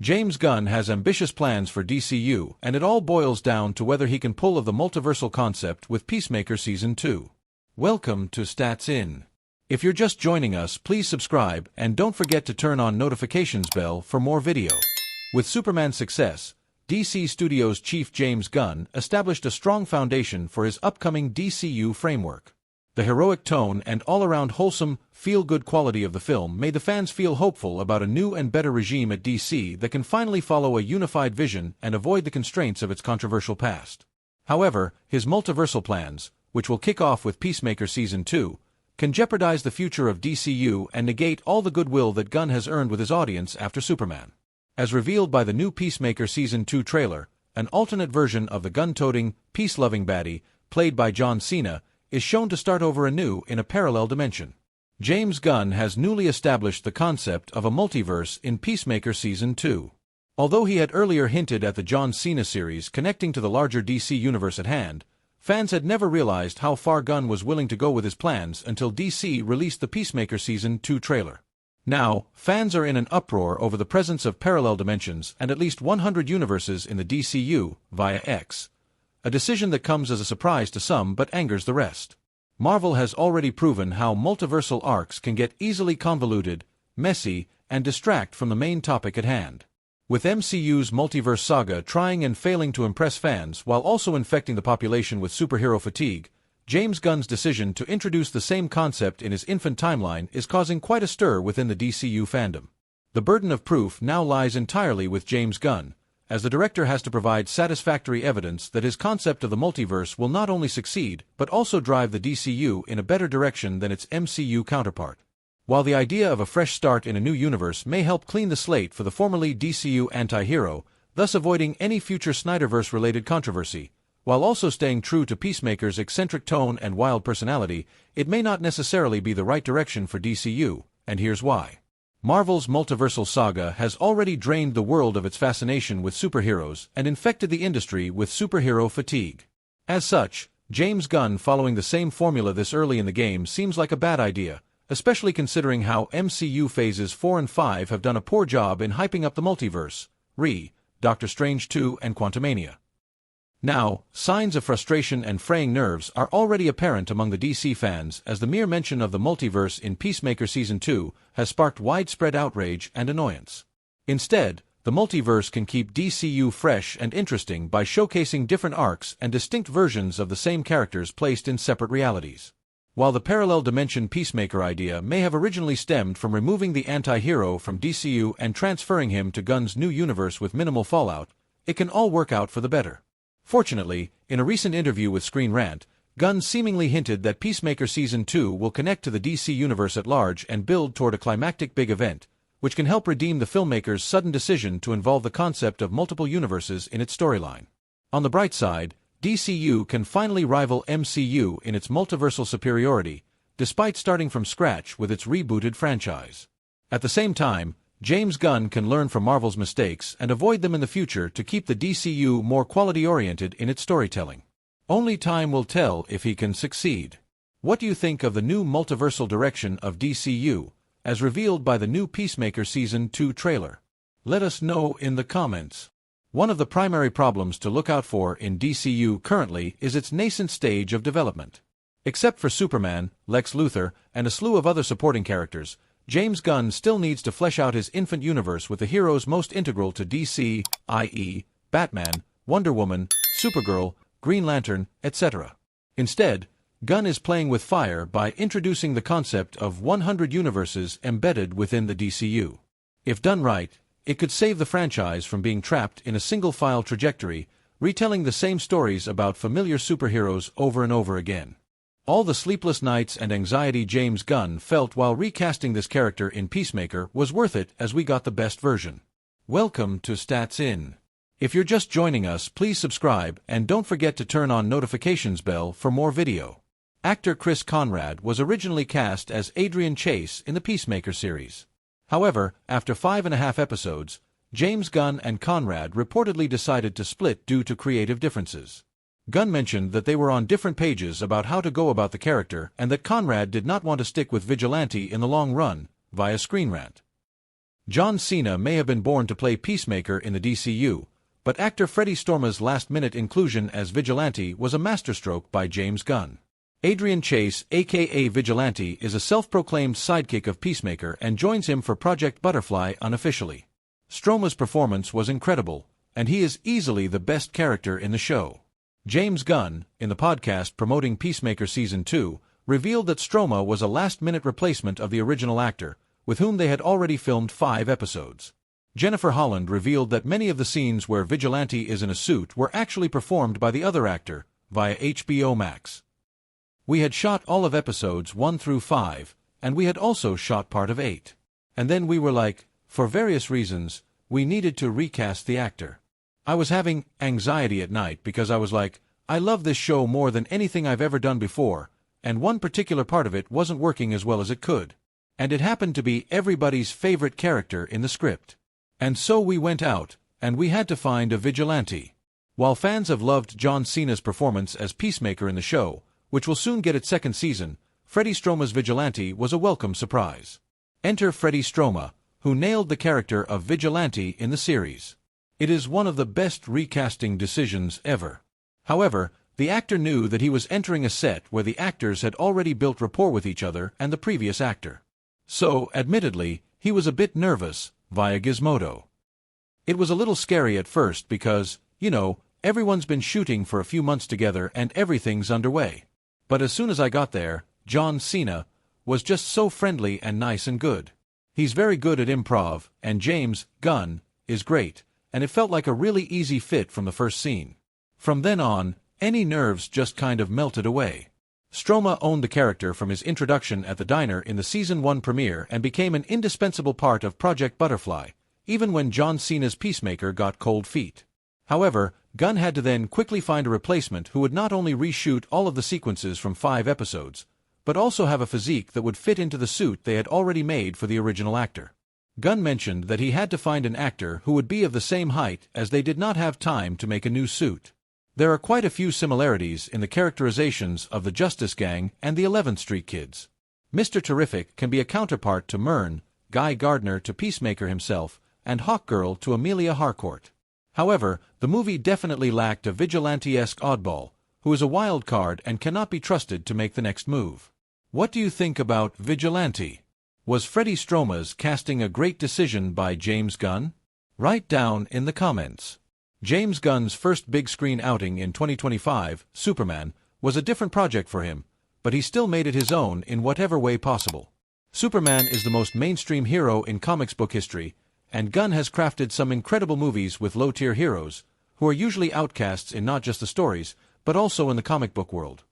James Gunn has ambitious plans for DCU, and it all boils down to whether he can pull off the multiversal concept with Peacemaker Season 2. Welcome to Stats In. If you're just joining us, please subscribe and don't forget to turn on notifications bell for more video. With Superman's success, DC Studios chief James Gunn established a strong foundation for his upcoming DCU framework. The heroic tone and all-around wholesome, feel-good quality of the film made the fans feel hopeful about a new and better regime at DC that can finally follow a unified vision and avoid the constraints of its controversial past. However, his multiversal plans, which will kick off with Peacemaker Season 2, can jeopardize the future of DCU and negate all the goodwill that Gunn has earned with his audience after Superman. As revealed by the new Peacemaker Season 2 trailer, an alternate version of the gun-toting, peace-loving baddie, played by John Cena, is shown to start over anew in a parallel dimension. James Gunn has newly established the concept of a multiverse in Peacemaker Season 2. Although he had earlier hinted at the John Cena series connecting to the larger DC universe at hand, fans had never realized how far Gunn was willing to go with his plans until DC released the Peacemaker Season 2 trailer. Now, fans are in an uproar over the presence of parallel dimensions and at least 100 universes in the DCU via X. A decision that comes as a surprise to some but angers the rest. Marvel has already proven how multiversal arcs can get easily convoluted, messy, and distract from the main topic at hand. With MCU's multiverse saga trying and failing to impress fans while also infecting the population with superhero fatigue, James Gunn's decision to introduce the same concept in his infant timeline is causing quite a stir within the DCU fandom. The burden of proof now lies entirely with James Gunn, as the director has to provide satisfactory evidence that his concept of the multiverse will not only succeed but also drive the DCU in a better direction than its MCU counterpart. While the idea of a fresh start in a new universe may help clean the slate for the formerly DCU anti-hero, thus avoiding any future Snyderverse-related controversy, while also staying true to Peacemaker's eccentric tone and wild personality, it may not necessarily be the right direction for DCU, and here's why. Marvel's multiversal saga has already drained the world of its fascination with superheroes and infected the industry with superhero fatigue. As such, James Gunn following the same formula this early in the game seems like a bad idea, especially considering how MCU Phases 4 and 5 have done a poor job in hyping up the multiverse, Doctor Strange 2 and Quantumania. Now, signs of frustration and fraying nerves are already apparent among the DC fans as the mere mention of the multiverse in Peacemaker Season 2 has sparked widespread outrage and annoyance. Instead, the multiverse can keep DCU fresh and interesting by showcasing different arcs and distinct versions of the same characters placed in separate realities. While the parallel dimension Peacemaker idea may have originally stemmed from removing the anti-hero from DCU and transferring him to Gunn's new universe with minimal fallout, it can all work out for the better. Fortunately, in a recent interview with Screen Rant, Gunn seemingly hinted that Peacemaker Season 2 will connect to the DC universe at large and build toward a climactic big event, which can help redeem the filmmaker's sudden decision to involve the concept of multiple universes in its storyline. On the bright side, DCU can finally rival MCU in its multiversal superiority, despite starting from scratch with its rebooted franchise. At the same time, James Gunn can learn from Marvel's mistakes and avoid them in the future to keep the DCU more quality-oriented in its storytelling. Only time will tell if he can succeed. What do you think of the new multiversal direction of DCU, as revealed by the new Peacemaker Season 2 trailer? Let us know in the comments. One of the primary problems to look out for in DCU currently is its nascent stage of development. Except for Superman, Lex Luthor, and a slew of other supporting characters, James Gunn still needs to flesh out his infant universe with the heroes most integral to DC, i.e., Batman, Wonder Woman, Supergirl, Green Lantern, etc. Instead, Gunn is playing with fire by introducing the concept of 100 universes embedded within the DCU. If done right, it could save the franchise from being trapped in a single-file trajectory, retelling the same stories about familiar superheroes over and over again. All the sleepless nights and anxiety James Gunn felt while recasting this character in Peacemaker was worth it as we got the best version. Welcome to Stats In. If you're just joining us, please subscribe and don't forget to turn on notifications bell for more video. Actor Chris Conrad was originally cast as Adrian Chase in the Peacemaker series. However, after 5.5 episodes, James Gunn and Conrad reportedly decided to split due to creative differences. Gunn mentioned that they were on different pages about how to go about the character and that Conrad did not want to stick with Vigilante in the long run, via Screen Rant. John Cena may have been born to play Peacemaker in the DCU, but actor Freddie Storma's last-minute inclusion as Vigilante was a masterstroke by James Gunn. Adrian Chase, aka Vigilante, is a self-proclaimed sidekick of Peacemaker and joins him for Project Butterfly unofficially. Storma's performance was incredible, and he is easily the best character in the show. James Gunn, in the podcast promoting Peacemaker Season 2, revealed that Storma was a last-minute replacement of the original actor, with whom they had already filmed 5 episodes. Jennifer Holland revealed that many of the scenes where Vigilante is in a suit were actually performed by the other actor, via HBO Max. We had shot all of episodes 1 through 5, and we had also shot part of 8. And then we were like, for various reasons, we needed to recast the actor. I was having anxiety at night because I was like, I love this show more than anything I've ever done before, and one particular part of it wasn't working as well as it could. And it happened to be everybody's favorite character in the script. And so we went out, and we had to find a vigilante. While fans have loved John Cena's performance as Peacemaker in the show, which will soon get its 2nd season, Freddie Storma's Vigilante was a welcome surprise. Enter Freddie Storma, who nailed the character of Vigilante in the series. It is one of the best recasting decisions ever. However, the actor knew that he was entering a set where the actors had already built rapport with each other and the previous actor. So, admittedly, he was a bit nervous, via Gizmodo. It was a little scary at first because, everyone's been shooting for a few months together and everything's underway. But as soon as I got there, John Cena was just so friendly and nice and good. He's very good at improv, and James Gunn is great, and it felt like a really easy fit from the first scene. From then on, any nerves just kind of melted away. Storma owned the character from his introduction at the diner in the Season 1 premiere and became an indispensable part of Project Butterfly, even when John Cena's Peacemaker got cold feet. However, Gunn had to then quickly find a replacement who would not only reshoot all of the sequences from 5 episodes, but also have a physique that would fit into the suit they had already made for the original actor. Gunn mentioned that he had to find an actor who would be of the same height as they did not have time to make a new suit. There are quite a few similarities in the characterizations of the Justice Gang and the 11th Street Kids. Mr. Terrific can be a counterpart to Myrn, Guy Gardner to Peacemaker himself, and Hawkgirl to Amelia Harcourt. However, the movie definitely lacked a vigilante-esque oddball, who is a wild card and cannot be trusted to make the next move. What do you think about Vigilante? Was Freddie Storma's casting a great decision by James Gunn? Write down in the comments. James Gunn's first big-screen outing in 2025, Superman, was a different project for him, but he still made it his own in whatever way possible. Superman is the most mainstream hero in comics book history, and Gunn has crafted some incredible movies with low-tier heroes, who are usually outcasts in not just the stories, but also in the comic book world.